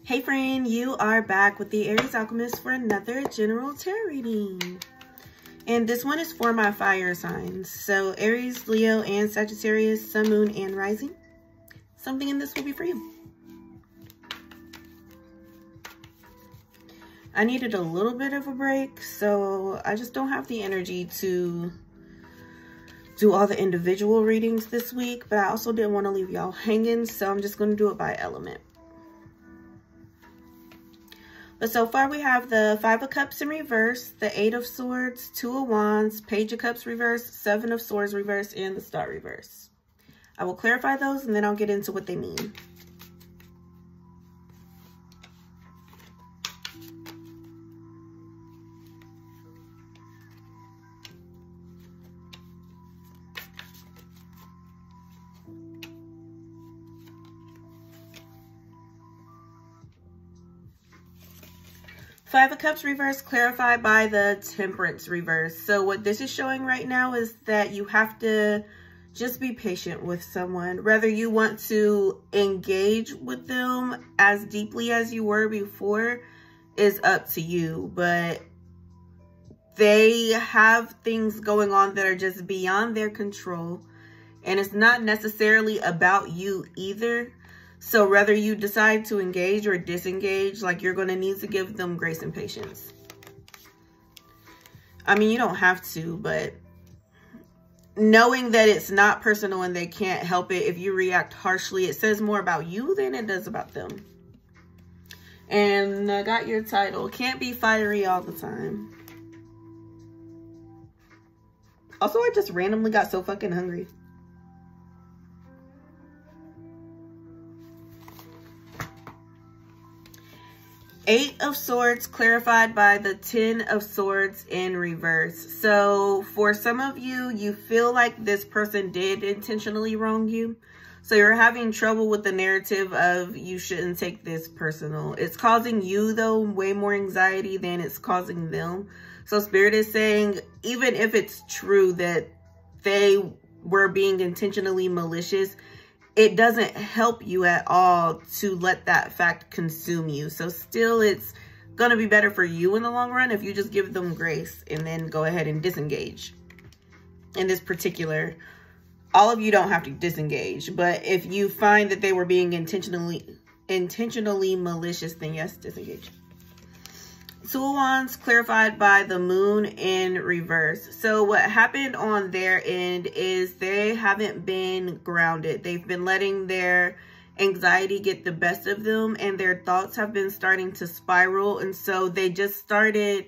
Hey friend, you are back with the Aries Alchemist for another general tarot reading. And this one is for my fire signs. So Aries, Leo, and Sagittarius, Sun, Moon, and Rising. Something in this will be for you. I needed a little bit of a break, so I just don't have the energy to do all the individual readings this week, but I also didn't want to leave y'all hanging, so I'm just going to do it by element. But so far we have the 5 of Cups in reverse, the 8 of Swords, 2 of Wands, Page of Cups reverse, 7 of Swords reverse, and the Star reverse. I will clarify those and then I'll get into what they mean. Five of Cups reverse clarified by the Temperance reverse. So what this is showing right now is that you have to just be patient with someone. Whether you want to engage with them as deeply as you were before is up to you. But they have things going on that are just beyond their control. And it's not necessarily about you either. So whether you decide to engage or disengage, like, you're going to need to give them grace and patience. I mean, you don't have to, but knowing that it's not personal and they can't help it, if you react harshly, it says more about you than it does about them. And I got your title. Can't be fiery all the time. Also, I just randomly got so fucking hungry. Eight of Swords clarified by the 10 of Swords in reverse. So for some of you, you feel like this person did intentionally wrong you. So you're having trouble with the narrative of you shouldn't take this personal. It's causing you, though, way more anxiety than it's causing them. So Spirit is saying, even if it's true that they were being intentionally malicious, it doesn't help you at all to let that fact consume you. So still, it's going to be better for you in the long run if you just give them grace and then go ahead and disengage. In this particular, all of you don't have to disengage, but if you find that they were being intentionally malicious, then yes, disengage. 2 of Wands clarified by the Moon in reverse. So what happened on their end is they haven't been grounded. They've been letting their anxiety get the best of them, and their thoughts have been starting to spiral. And so they just started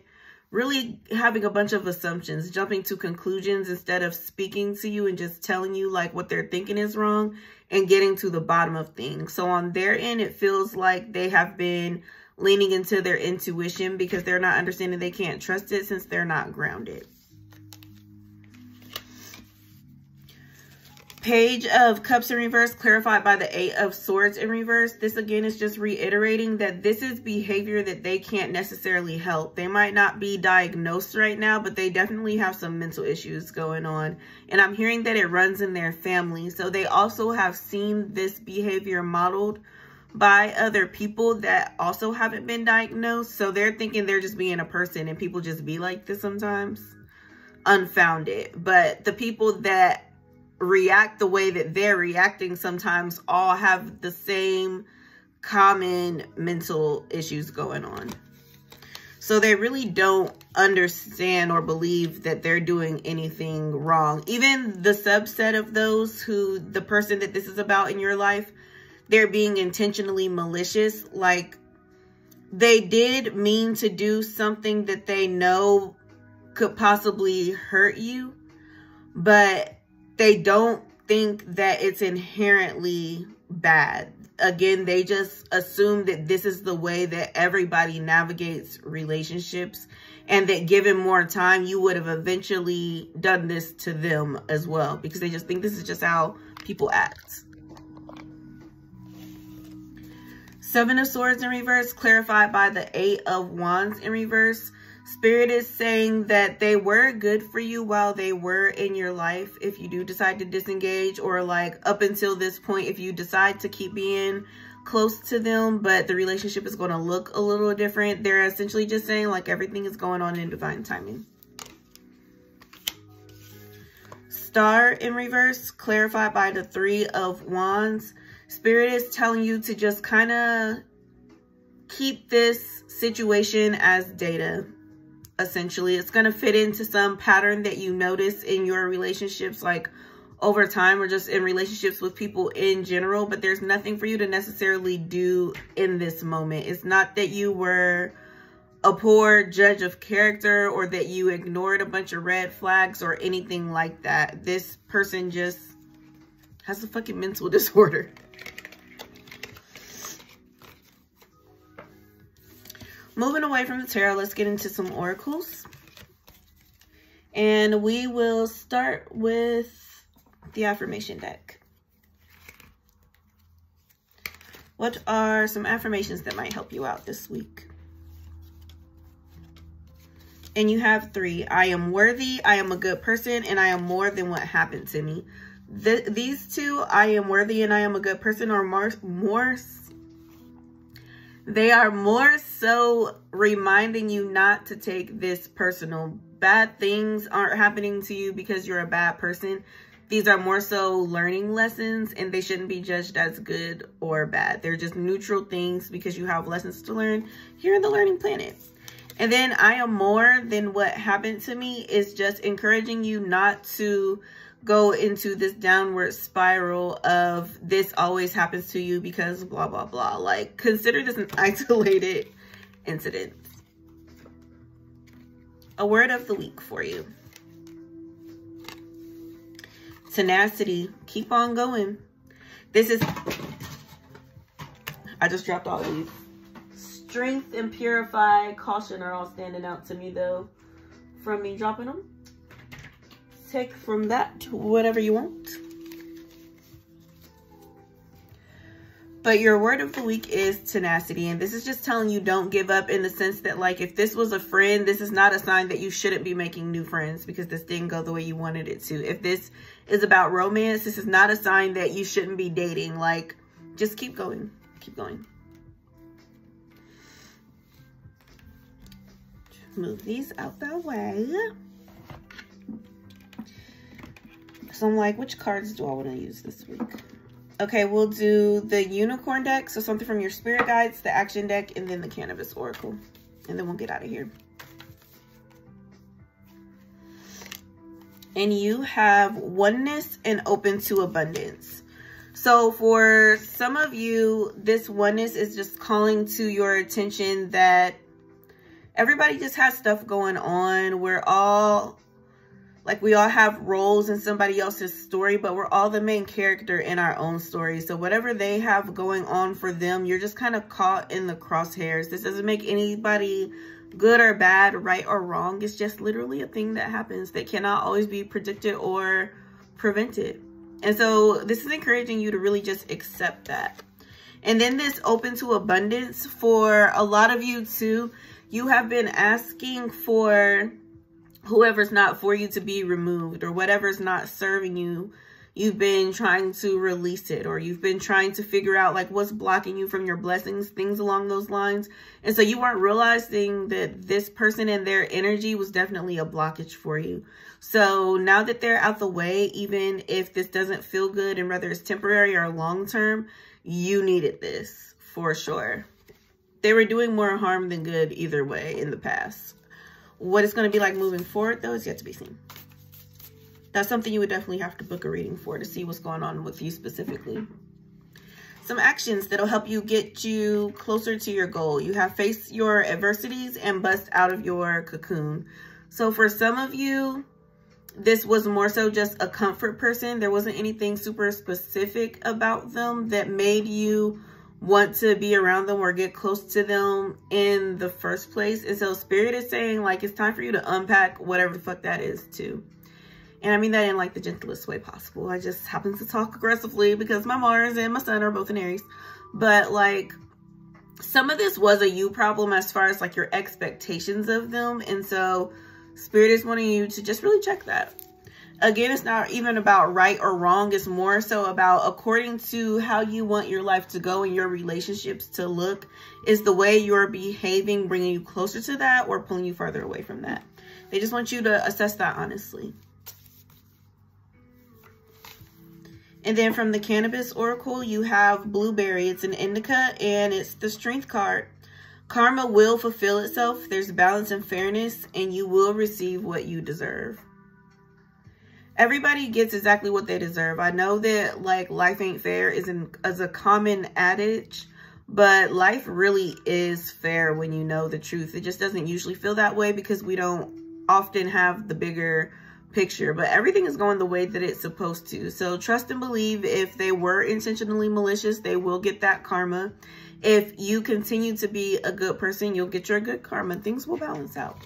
really having a bunch of assumptions, jumping to conclusions instead of speaking to you and just telling you like what they're thinking is wrong and getting to the bottom of things. So on their end, it feels like they have been leaning into their intuition because they're not understanding they can't trust it since they're not grounded. Page of Cups in reverse clarified by the 8 of Swords in reverse. This again is just reiterating that this is behavior that they can't necessarily help. They might not be diagnosed right now, but they definitely have some mental issues going on. And I'm hearing that it runs in their family. So they also have seen this behavior modeled by other people that also haven't been diagnosed. So they're thinking they're just being a person and people just be like this sometimes. Unfounded. But the people that react the way that they're reacting sometimes all have the same common mental issues going on. So they really don't understand or believe that they're doing anything wrong. Even the subset of those who, the person that this is about in your life, they're being intentionally malicious. Like, they did mean to do something that they know could possibly hurt you, but they don't think that it's inherently bad. Again, they just assume that this is the way that everybody navigates relationships, and that given more time, you would have eventually done this to them as well, because they just think this is just how people act. 7 of Swords in reverse clarified by the 8 of Wands in reverse. Spirit is saying that they were good for you while they were in your life. If you do decide to disengage, or like up until this point, if you decide to keep being close to them, but the relationship is going to look a little different. They're essentially just saying like everything is going on in divine timing. Star in reverse, clarified by the 3 of Wands. Spirit is telling you to just kind of keep this situation as data. Essentially, it's going to fit into some pattern that you notice in your relationships, like over time, or just in relationships with people in general, but there's nothing for you to necessarily do in this moment. It's not that you were a poor judge of character or that you ignored a bunch of red flags or anything like that. This person just has a fucking mental disorder. Moving away from the tarot, let's get into some oracles. And we will start with the affirmation deck. What are some affirmations that might help you out this week? And you have 3. I am worthy, I am a good person, and I am more than what happened to me. These 2, I am worthy and I am a good person, are they are more so reminding you not to take this personal. Bad things aren't happening to you because you're a bad person. These are more so learning lessons, and they shouldn't be judged as good or bad. They're just neutral things because you have lessons to learn here in the learning planet. And then I am more than what happened to me is just encouraging you not to go into this downward spiral of this always happens to you because blah, blah, blah. Like, consider this an isolated incident. A word of the week for you. Tenacity. Keep on going. This is... I just dropped all these. Strength and purify. Caution are all standing out to me, though, from me dropping them. Take from that whatever you want. But your word of the week is tenacity. And this is just telling you don't give up, in the sense that, like, if this was a friend, this is not a sign that you shouldn't be making new friends because this didn't go the way you wanted it to. If this is about romance, this is not a sign that you shouldn't be dating. Like, just keep going. Keep going. Move these out the way. So I'm like, which cards do I want to use this week? Okay, we'll do the unicorn deck. So something from your spirit guides, the action deck, and then the cannabis oracle. And then we'll get out of here. And you have oneness and open to abundance. So for some of you, this oneness is just calling to your attention that everybody just has stuff going on. We're all... like, we all have roles in somebody else's story, but we're all the main character in our own story. So whatever they have going on for them, you're just kind of caught in the crosshairs. This doesn't make anybody good or bad, right or wrong. It's just literally a thing that happens that cannot always be predicted or prevented. And so this is encouraging you to really just accept that. And then this open to abundance, for a lot of you too, you have been asking for whoever's not for you to be removed, or whatever's not serving you. You've been trying to release it, or you've been trying to figure out like what's blocking you from your blessings, things along those lines. And so you weren't realizing that this person and their energy was definitely a blockage for you. So now that they're out the way, even if this doesn't feel good, and whether it's temporary or long term, you needed this for sure. They were doing more harm than good either way in the past. What it's going to be like moving forward, though, is yet to be seen. That's something you would definitely have to book a reading for, to see what's going on with you specifically. Some actions that'll help you get you closer to your goal. You have face your adversities and bust out of your cocoon. So for some of you, this was more so just a comfort person. There wasn't anything super specific about them that made you want to be around them or get close to them in the first place. And so spirit is saying, like, it's time for you to unpack whatever the fuck that is too. And I mean that in like the gentlest way possible. I just happen to talk aggressively because my Mars and my Sun are both in Aries. But like, some of this was a you problem as far as like your expectations of them. And so spirit is wanting you to just really check that. Again, it's not even about right or wrong. It's more so about according to how you want your life to go and your relationships to look. Is the way you're behaving bringing you closer to that or pulling you further away from that? They just want you to assess that honestly. And then from the Cannabis Oracle, you have Blueberry. It's an indica and it's the Strength card. Karma will fulfill itself. There's balance and fairness, and you will receive what you deserve. Everybody gets exactly what they deserve. I know that like life ain't fair is a common adage, but life really is fair when you know the truth. It just doesn't usually feel that way because we don't often have the bigger picture, but everything is going the way that it's supposed to. So trust and believe. If they were intentionally malicious, they will get that karma. If you continue to be a good person, you'll get your good karma. Things will balance out.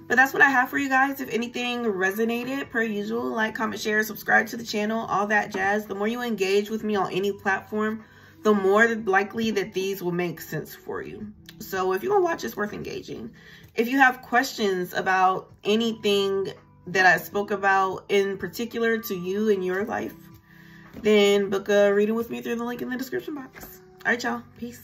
But that's what I have for you guys. If anything resonated, per usual, like, comment, share, subscribe to the channel, all that jazz. The more you engage with me on any platform, the more likely that these will make sense for you. So if you want to watch, it's worth engaging. If you have questions about anything that I spoke about in particular to you in your life, then book a reading with me through the link in the description box. All right, y'all. Peace.